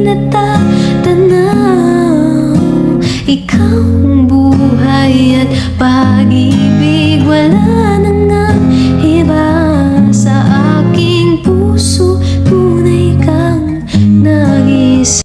natatanaw. Ikaw ang buhay at pag-ibig, wala nang iba. Sa aking puso, tunay kang nag-iisa.